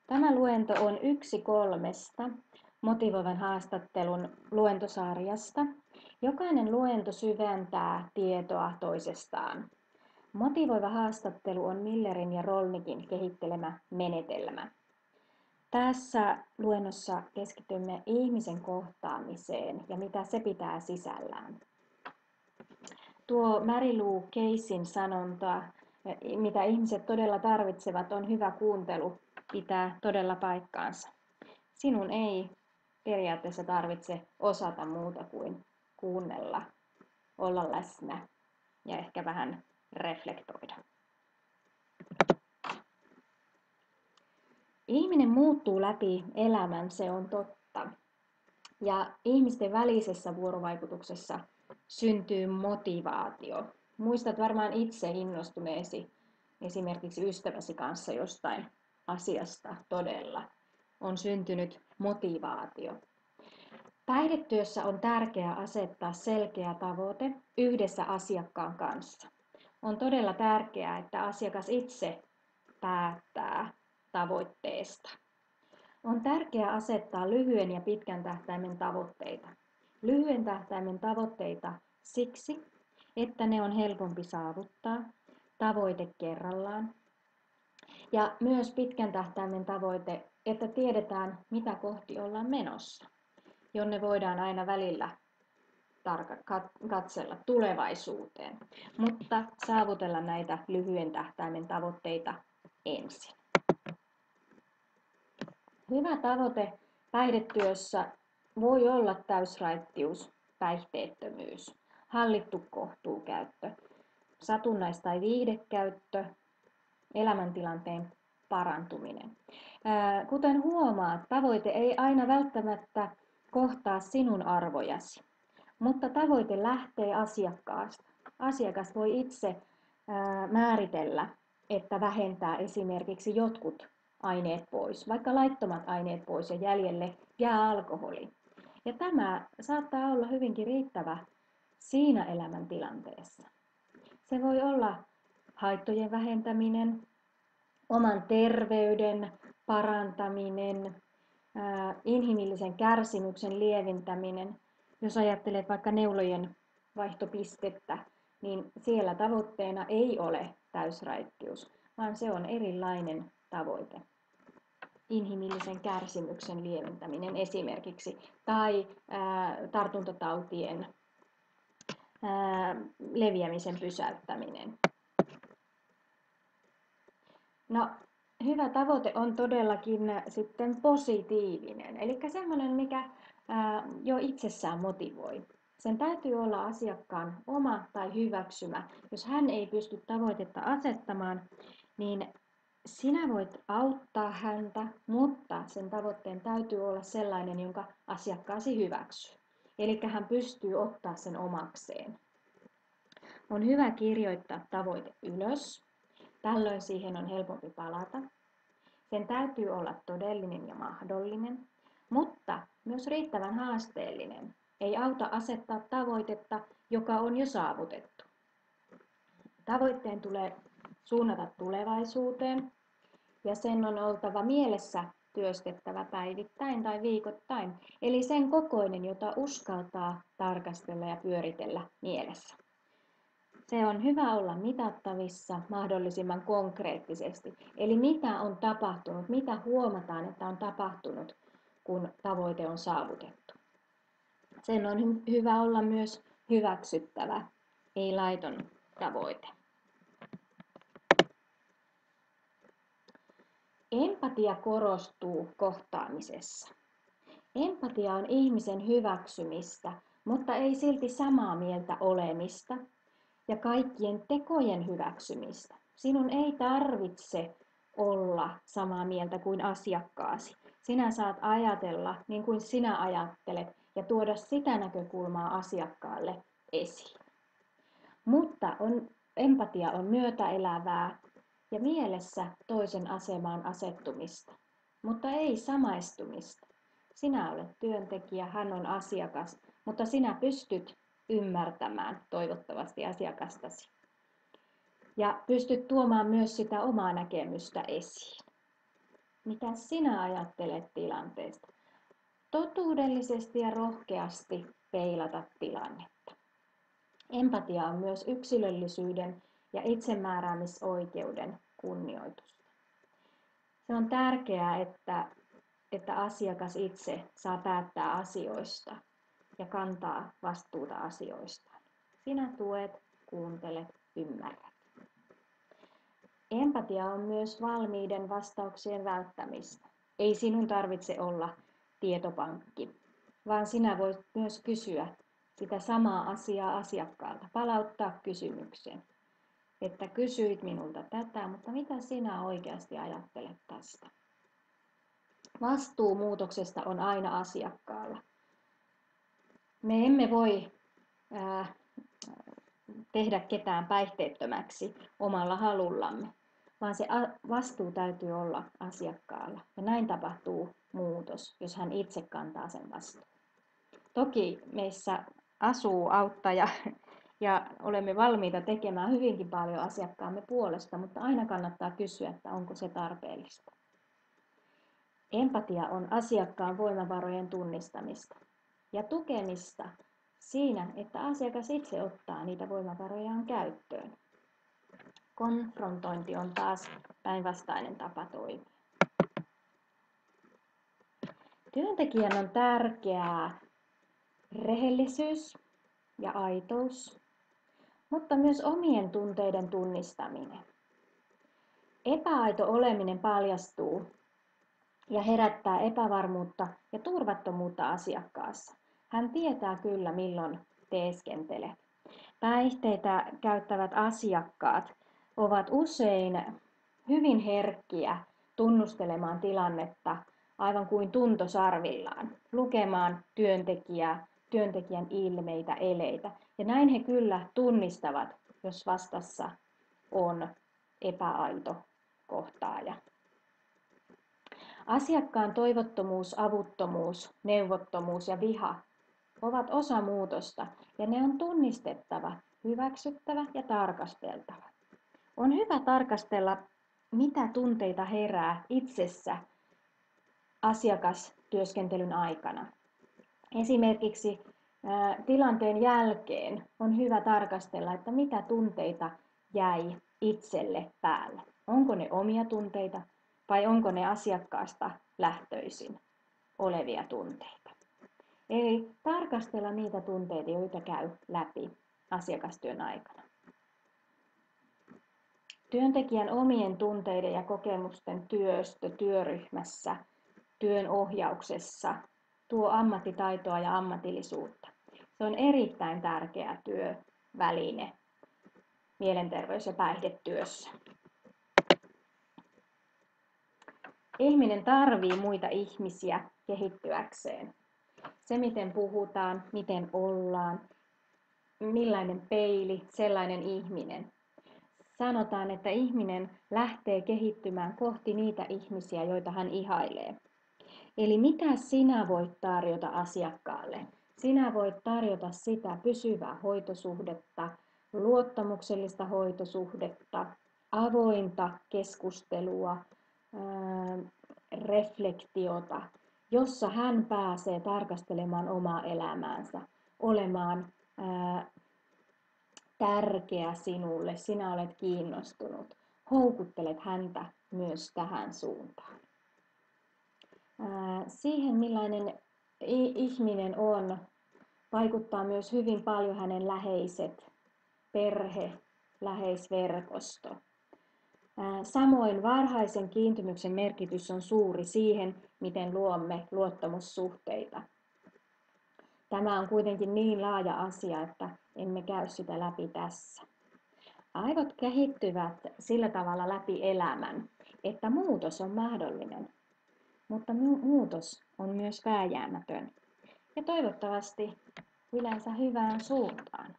Tämä luento on yksi 3 motivoivan haastattelun luentosarjasta. Jokainen luento syventää tietoa toisestaan. Motivoiva haastattelu on Millerin ja Rolnikin kehittelemä menetelmä. Tässä luennossa keskitymme ihmisen kohtaamiseen ja mitä se pitää sisällään. Tuo Mary Lou Casein sanonta, mitä ihmiset todella tarvitsevat, on hyvä kuuntelu, pitää todella paikkaansa. Sinun ei periaatteessa tarvitse osata muuta kuin kuunnella, olla läsnä ja ehkä vähän reflektoida. Ihminen muuttuu läpi elämän, se on totta. Ja ihmisten välisessä vuorovaikutuksessa syntyy motivaatio. Muistat varmaan itse innostuneesi esimerkiksi ystäväsi kanssa jostain asiasta todella. On syntynyt motivaatio. Päihdetyössä on tärkeää asettaa selkeä tavoite yhdessä asiakkaan kanssa. On todella tärkeää, että asiakas itse päättää tavoitteesta. On tärkeää asettaa lyhyen ja pitkän tähtäimen tavoitteita. Lyhyen tähtäimen tavoitteita siksi, että ne on helpompi saavuttaa, tavoite kerrallaan. Ja myös pitkän tähtäimen tavoite, että tiedetään, mitä kohti ollaan menossa, jonne voidaan aina välillä katsella tulevaisuuteen, mutta saavutella näitä lyhyen tähtäimen tavoitteita ensin. Hyvä tavoite päihdetyössä voi olla täysraittius, päihteettömyys, hallittu kohtuukäyttö, satunnais- tai viihdekäyttö, elämäntilanteen parantuminen. Kuten huomaat, tavoite ei aina välttämättä kohtaa sinun arvojasi, mutta tavoite lähtee asiakkaasta. Asiakas voi itse määritellä, että vähentää esimerkiksi jotkut aineet pois, vaikka laittomat aineet pois ja jäljelle jää alkoholi. Ja tämä saattaa olla hyvinkin riittävä siinä elämäntilanteessa. Se voi olla haittojen vähentäminen, oman terveyden parantaminen, inhimillisen kärsimyksen lieventäminen. Jos ajattelet vaikka neulojen vaihtopistettä, niin siellä tavoitteena ei ole täysraittius, vaan se on erilainen tavoite. Inhimillisen kärsimyksen lieventäminen esimerkiksi, tai tartuntatautien leviämisen pysäyttäminen. No, hyvä tavoite on todellakin sitten positiivinen, eli semmoinen, mikä jo itsessään motivoi. Sen täytyy olla asiakkaan oma tai hyväksymä. Jos hän ei pysty tavoitetta asettamaan, niin sinä voit auttaa häntä, mutta sen tavoitteen täytyy olla sellainen, jonka asiakkaasi hyväksyy. Eli hän pystyy ottaa sen omakseen. On hyvä kirjoittaa tavoite ylös. Tällöin siihen on helpompi palata. Sen täytyy olla todellinen ja mahdollinen, mutta myös riittävän haasteellinen. Ei auta asettaa tavoitetta, joka on jo saavutettu. Tavoitteen tulee suunnata tulevaisuuteen ja sen on oltava mielessä työstettävä päivittäin tai viikoittain, eli sen kokoinen, jota uskaltaa tarkastella ja pyöritellä mielessä. Se on hyvä olla mitattavissa mahdollisimman konkreettisesti, eli mitä on tapahtunut, mitä huomataan, että on tapahtunut, kun tavoite on saavutettu. Sen on hyvä olla myös hyväksyttävä, ei laiton tavoite. Empatia korostuu kohtaamisessa. Empatia on ihmisen hyväksymistä, mutta ei silti samaa mieltä olemista ja kaikkien tekojen hyväksymistä. Sinun ei tarvitse olla samaa mieltä kuin asiakkaasi. Sinä saat ajatella niin kuin sinä ajattelet ja tuoda sitä näkökulmaa asiakkaalle esiin. Mutta empatia on myötäelävää ja mielessä toisen asemaan asettumista, mutta ei samaistumista. Sinä olet työntekijä, hän on asiakas, mutta sinä pystyt ymmärtämään toivottavasti asiakastasi. Ja pystyt tuomaan myös sitä omaa näkemystä esiin. mitä sinä ajattelet tilanteesta. Totuudellisesti ja rohkeasti peilata tilannetta. Empatia on myös yksilöllisyyden ja itsemääräämisoikeuden kunnioitusta. Se on tärkeää, että asiakas itse saa päättää asioista ja kantaa vastuuta asioistaan. Sinä tuet, kuuntelet, ymmärrät. Empatia on myös valmiiden vastauksien välttämistä. Ei sinun tarvitse olla tietopankki, vaan sinä voit myös kysyä sitä samaa asiaa asiakkaalta, palauttaa kysymyksen, että kysyit minulta tätä, mutta mitä sinä oikeasti ajattelet tästä? Vastuu muutoksesta on aina asiakkaalla. Me emme voi tehdä ketään päihteettömäksi omalla halullamme, vaan se vastuu täytyy olla asiakkaalla. Ja näin tapahtuu muutos, jos hän itse kantaa sen vastuun. Toki meissä asuu auttaja ja olemme valmiita tekemään hyvinkin paljon asiakkaamme puolesta, mutta aina kannattaa kysyä, että onko se tarpeellista. Empatia on asiakkaan voimavarojen tunnistamista ja tukemista siinä, että asiakas itse ottaa niitä voimavarojaan käyttöön. Konfrontointi on taas päinvastainen tapa toimia. Työntekijän on tärkeää rehellisyys ja aitous, mutta myös omien tunteiden tunnistaminen. Epäaito oleminen paljastuu ja herättää epävarmuutta ja turvattomuutta asiakkaassa. Hän tietää kyllä, milloin teeskentelet. Päihteitä käyttävät asiakkaat ovat usein hyvin herkkiä tunnustelemaan tilannetta aivan kuin tuntosarvillaan, lukemaan työntekijän ilmeitä, eleitä. Ja näin he kyllä tunnistavat, jos vastassa on epäaito kohtaaja. Asiakkaan toivottomuus, avuttomuus, neuvottomuus ja viha ovat osa muutosta ja ne on tunnistettava, hyväksyttävä ja tarkasteltava. On hyvä tarkastella, mitä tunteita herää itsessä asiakastyöskentelyn aikana. Esimerkiksi tilanteen jälkeen on hyvä tarkastella, että mitä tunteita jäi itselle päälle. Onko ne omia tunteita vai onko ne asiakkaasta lähtöisin olevia tunteita. Eli tarkastella niitä tunteita, joita käy läpi asiakastyön aikana. Työntekijän omien tunteiden ja kokemusten työstö työryhmässä, työn ohjauksessa tuo ammattitaitoa ja ammatillisuutta. Se on erittäin tärkeä työväline mielenterveys- ja päihdetyössä. Ihminen tarvitsee muita ihmisiä kehittyäkseen. Se, miten puhutaan, miten ollaan, millainen peili, sellainen ihminen. Sanotaan, että ihminen lähtee kehittymään kohti niitä ihmisiä, joita hän ihailee. Eli mitä sinä voit tarjota asiakkaalle? Sinä voit tarjota sitä pysyvää hoitosuhdetta, luottamuksellista hoitosuhdetta, avointa keskustelua, reflektiota, jossa hän pääsee tarkastelemaan omaa elämäänsä, olemaan tärkeä sinulle, sinä olet kiinnostunut, houkuttelet häntä myös tähän suuntaan. Siihen, millainen ihminen on, vaikuttaa myös hyvin paljon hänen läheiset, perhe, läheisverkosto. Samoin varhaisen kiintymyksen merkitys on suuri siihen, miten luomme luottamussuhteita. Tämä on kuitenkin niin laaja asia, että emme käy sitä läpi tässä. Aivot kehittyvät sillä tavalla läpi elämän, että muutos on mahdollinen, mutta muutos on myös vääjäämätön ja toivottavasti yleensä hyvään suuntaan.